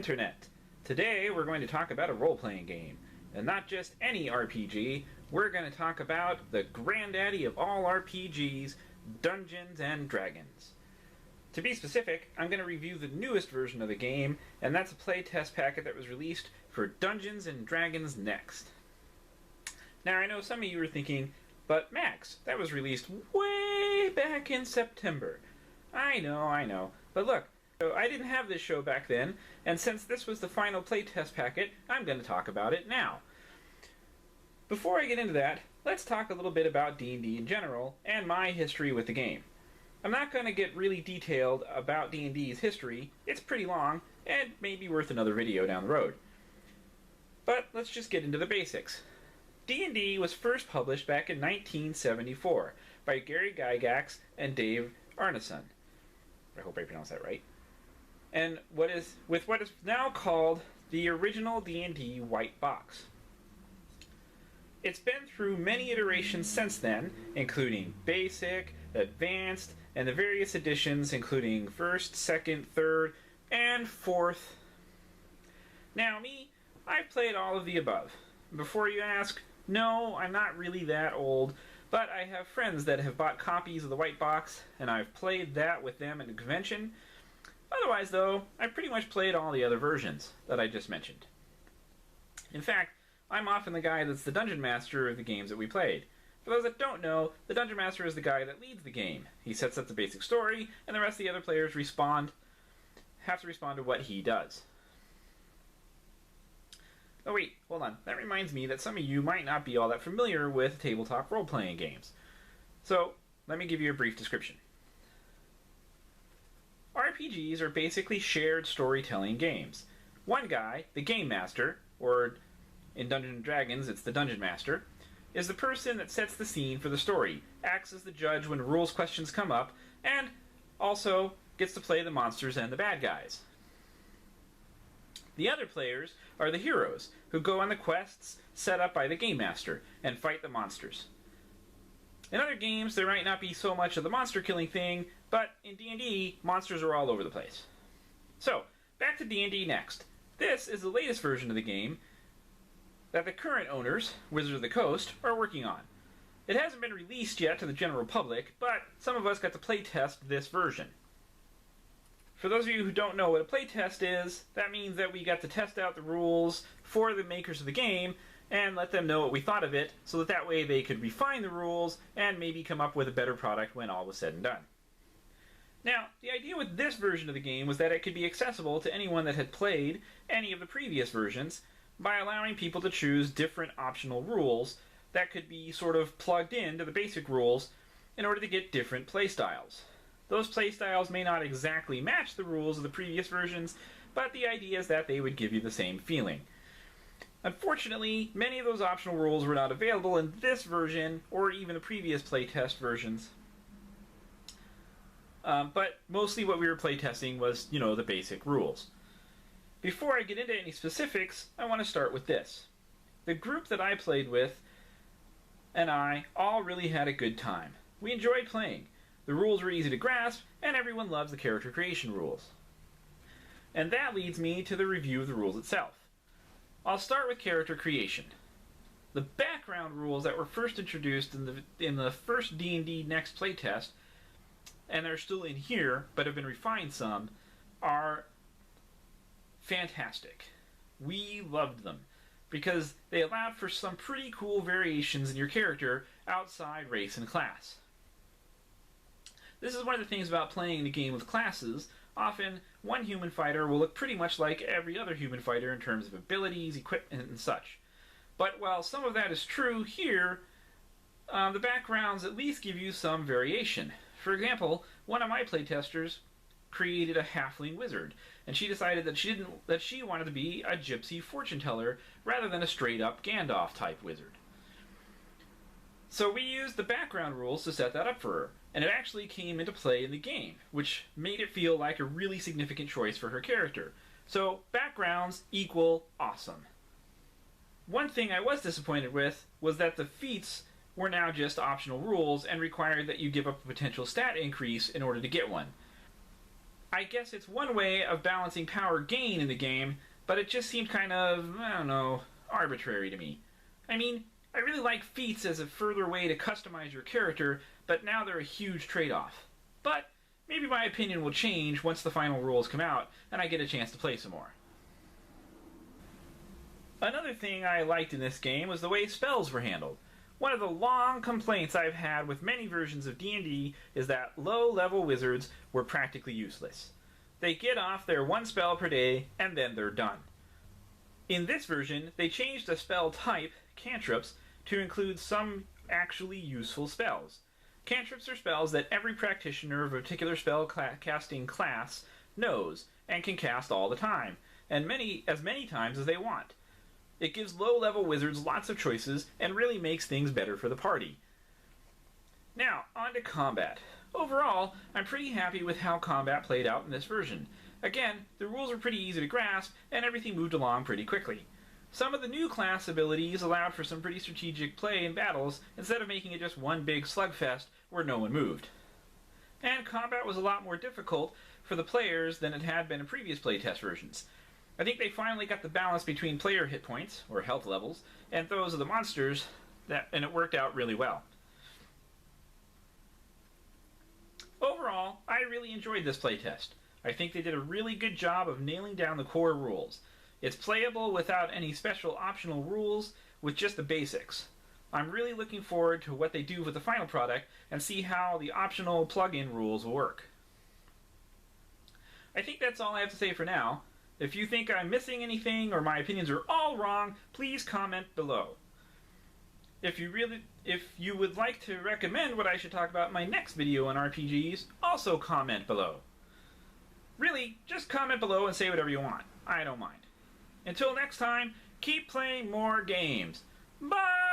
Internet. Today we're going to talk about a role-playing game. And not just any RPG, we're going to talk about the granddaddy of all RPGs, Dungeons and Dragons. To be specific, I'm going to review the newest version of the game, and that's a playtest packet that was released for Dungeons and Dragons Next. Now I know some of you are thinking, but Max, that was released way back in September. I know, but look, I didn't have this show back then, and since this was the final playtest packet, I'm going to talk about it now. Before I get into that, let's talk a little bit about D&D in general, and my history with the game. I'm not going to get really detailed about D&D's history, it's pretty long, and maybe worth another video down the road. But let's just get into the basics. D&D was first published back in 1974 by Gary Gygax and Dave Arneson. I hope I pronounced that right. And what is now called the original D&D White Box. It's been through many iterations since then, including Basic, Advanced, and the various editions including 1st, 2nd, 3rd, and 4th. Now me, I've played all of the above. Before you ask, no, I'm not really that old, but I have friends that have bought copies of the White Box, and I've played that with them at a convention. Otherwise, though, I've pretty much played all the other versions that I just mentioned. In fact, I'm often the guy that's the Dungeon Master of the games that we played. For those that don't know, the Dungeon Master is the guy that leads the game. He sets up the basic story, and the rest of the other players have to respond to what he does. Oh wait, hold on. That reminds me that some of you might not be all that familiar with tabletop role-playing games. So, let me give you a brief description. RPGs are basically shared storytelling games. One guy, the Game Master, or in Dungeons & Dragons it's the Dungeon Master, is the person that sets the scene for the story, acts as the judge when rules questions come up, and also gets to play the monsters and the bad guys. The other players are the heroes, who go on the quests set up by the Game Master, and fight the monsters. In other games, there might not be so much of the monster killing thing, but in D&D, monsters are all over the place. So, back to D&D Next. This is the latest version of the game that the current owners, Wizards of the Coast, are working on. It hasn't been released yet to the general public, but some of us got to playtest this version. For those of you who don't know what a playtest is, that means that we got to test out the rules for the makers of the game and let them know what we thought of it, so that way they could refine the rules and maybe come up with a better product when all was said and done. Now, the idea with this version of the game was that it could be accessible to anyone that had played any of the previous versions by allowing people to choose different optional rules that could be sort of plugged into the basic rules in order to get different playstyles. Those playstyles may not exactly match the rules of the previous versions, but the idea is that they would give you the same feeling. Unfortunately, many of those optional rules were not available in this version, or even the previous playtest versions. But mostly what we were playtesting was, the basic rules. Before I get into any specifics, I want to start with this. The group that I played with and I all really had a good time. We enjoyed playing. The rules were easy to grasp, and everyone loves the character creation rules. And that leads me to the review of the rules itself. I'll start with character creation. The background rules that were first introduced in the first D&D Next playtest, and they're still in here, but have been refined some, are fantastic. We loved them, because they allowed for some pretty cool variations in your character outside race and class. This is one of the things about playing the game with classes. Often, one human fighter will look pretty much like every other human fighter in terms of abilities, equipment, and such. But while some of that is true here, the backgrounds at least give you some variation. For example, one of my playtesters created a halfling wizard, and she decided that she wanted to be a gypsy fortune teller rather than a straight-up Gandalf-type wizard. So we used the background rules to set that up for her, and it actually came into play in the game, which made it feel like a really significant choice for her character. So backgrounds equal awesome. One thing I was disappointed with was that the feats were now just optional rules and required that you give up a potential stat increase in order to get one. I guess it's one way of balancing power gain in the game, but it just seemed kind of, I don't know, arbitrary to me. I mean, I really like feats as a further way to customize your character, but now they're a huge trade-off. But maybe my opinion will change once the final rules come out and I get a chance to play some more. Another thing I liked in this game was the way spells were handled. One of the long complaints I've had with many versions of D&D is that low-level wizards were practically useless. They get off their one spell per day and then they're done. In this version, they changed the spell type, cantrips, to include some actually useful spells. Cantrips are spells that every practitioner of a particular spell casting class knows and can cast all the time, and as many times as they want. It gives low-level wizards lots of choices and really makes things better for the party. Now, on to combat. Overall, I'm pretty happy with how combat played out in this version. Again, the rules were pretty easy to grasp, and everything moved along pretty quickly. Some of the new class abilities allowed for some pretty strategic play in battles, instead of making it just one big slugfest where no one moved. And combat was a lot more difficult for the players than it had been in previous playtest versions. I think they finally got the balance between player hit points, or health levels, and those of the monsters, and it worked out really well. Overall, I really enjoyed this playtest. I think they did a really good job of nailing down the core rules. It's playable without any special optional rules, with just the basics. I'm really looking forward to what they do with the final product and see how the optional plug-in rules will work. I think that's all I have to say for now. If you think I'm missing anything or my opinions are all wrong, please comment below. If you would like to recommend what I should talk about in my next video on RPGs, also comment below. Really, just comment below and say whatever you want. I don't mind. Until next time, keep playing more games. Bye!